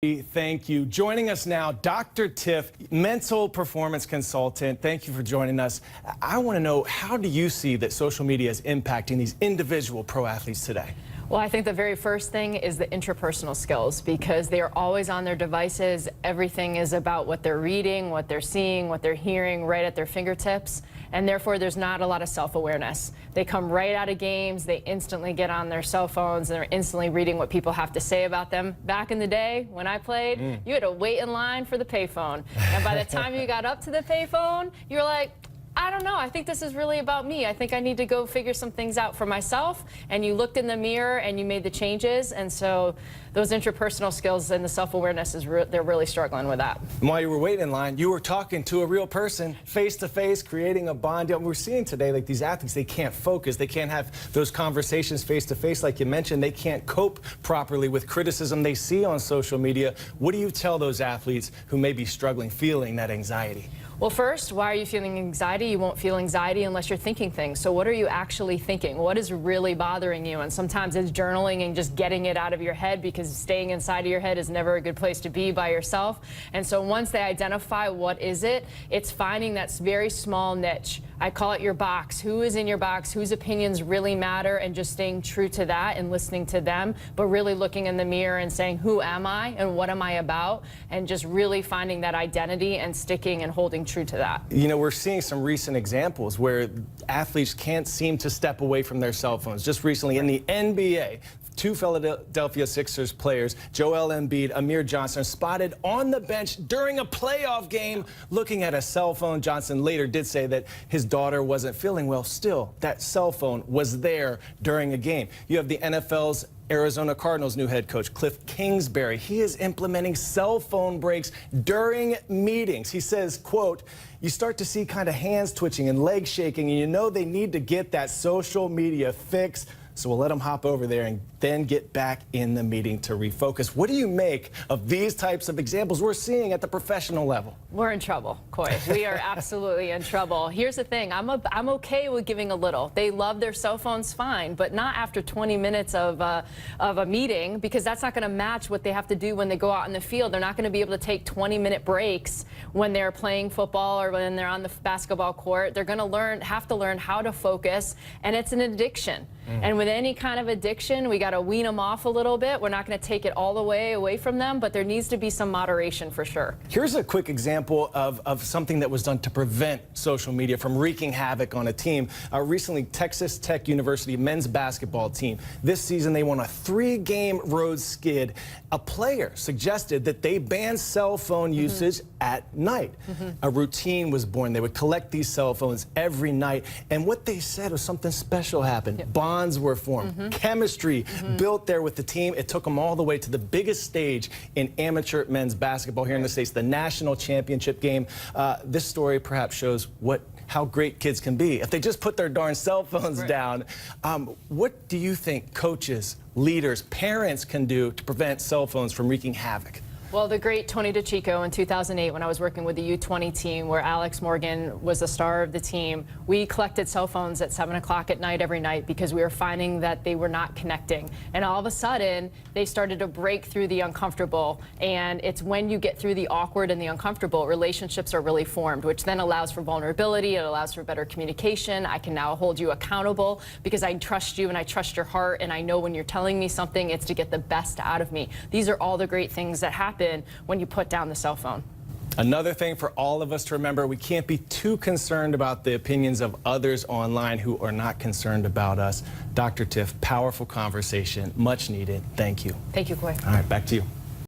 Thank you. Joining us now, Dr. Tiff, mental performance consultant. Thank you for joining us. I want to know, how do you see that social media is impacting these individual pro athletes today? Well, I think the very first thing is the interpersonal skills, because they are always on their devices. Everything is about what they're reading, what they're seeing, what they're hearing right at their fingertips. And therefore, there's not a lot of self-awareness. They come right out of games, they instantly get on their cell phones, and they're instantly reading what people have to say about them. Back in the day, when I played, you had to wait in line for the payphone. And by the time you got up to the payphone, you were like, I don't know, I think this is really about me. I think I need to go figure some things out for myself. And you looked in the mirror and you made the changes. And so those interpersonal skills and the self-awareness, they're really struggling with that. And while you were waiting in line, you were talking to a real person, face to face, creating a bond. We're seeing today, like, these athletes, they can't focus. They can't have those conversations face to face, like you mentioned. They can't cope properly with criticism they see on social media. What do you tell those athletes who may be struggling, feeling that anxiety? Well, first, why are you feeling anxiety? You won't feel anxiety unless you're thinking things. So what are you actually thinking? What is really bothering you? And sometimes it's journaling and just getting it out of your head, because staying inside of your head is never a good place to be by yourself. And so once they identify what is it, it's finding that very small niche. I call it your box. Who is in your box? Whose opinions really matter? And just staying true to that and listening to them, but really looking in the mirror and saying, who am I and what am I about? And just really finding that identity and sticking and holding true to that. You know, we're seeing some recent examples where athletes can't seem to step away from their cell phones. Just recently in the NBA, two Philadelphia Sixers players, Joel Embiid, Amir Johnson, spotted on the bench during a playoff game looking at a cell phone. Johnson later did say that his daughter wasn't feeling well. Still, that cell phone was there during a game. You have the NFL's Arizona Cardinals' new head coach, Cliff Kingsbury. He is implementing cell phone breaks during meetings. He says, quote, you start to see kind of hands twitching and legs shaking, and you know they need to get that social media fix. So we'll let them hop over there and then get back in the meeting to refocus. What do you make of these types of examples we're seeing at the professional level? We're in trouble, Coy. We are absolutely in trouble. Here's the thing. I'm okay with giving a little. They love their cell phones, fine, but not after 20 minutes of a meeting, because that's not going to match what they have to do when they go out in the field. They're not going to be able to take 20-minute breaks when they're playing football or when they're on the basketball court. They're going to have to learn how to focus, and it's an addiction. And with any kind of addiction, we got to wean them off a little bit. We're not going to take it all the way away from them, but there needs to be some moderation for sure. Here's a quick example of something that was done to prevent social media from wreaking havoc on a team. Recently, Texas Tech University men's basketball team, this season they won a 3-game road skid. A player suggested that they ban cell phone usage at night. A routine was born. They would collect these cell phones every night, and what they said was something special happened. Bonds were formed, chemistry built there with the team. It took them all the way to the biggest stage in amateur men's basketball here in the States, the national championship game. This story perhaps shows how great kids can be if they just put their darn cell phones down. What do you think coaches, leaders, parents can do to prevent cell phones from wreaking havoc? Well, the great Tony DiCicco in 2008, when I was working with the U20 team, where Alex Morgan was the star of the team, we collected cell phones at 7 o'clock at night every night, because we were finding that they were not connecting. And all of a sudden, they started to break through the uncomfortable. And it's when you get through the awkward and the uncomfortable, relationships are really formed, which then allows for vulnerability. It allows for better communication. I can now hold you accountable because I trust you and I trust your heart, and I know when you're telling me something, it's to get the best out of me. These are all the great things that happen when you put down the cell phone. Another thing for all of us to remember, we can't be too concerned about the opinions of others online who are not concerned about us. Dr. Tiff, powerful conversation, much needed. Thank you. Thank you, Coy. All right, back to you.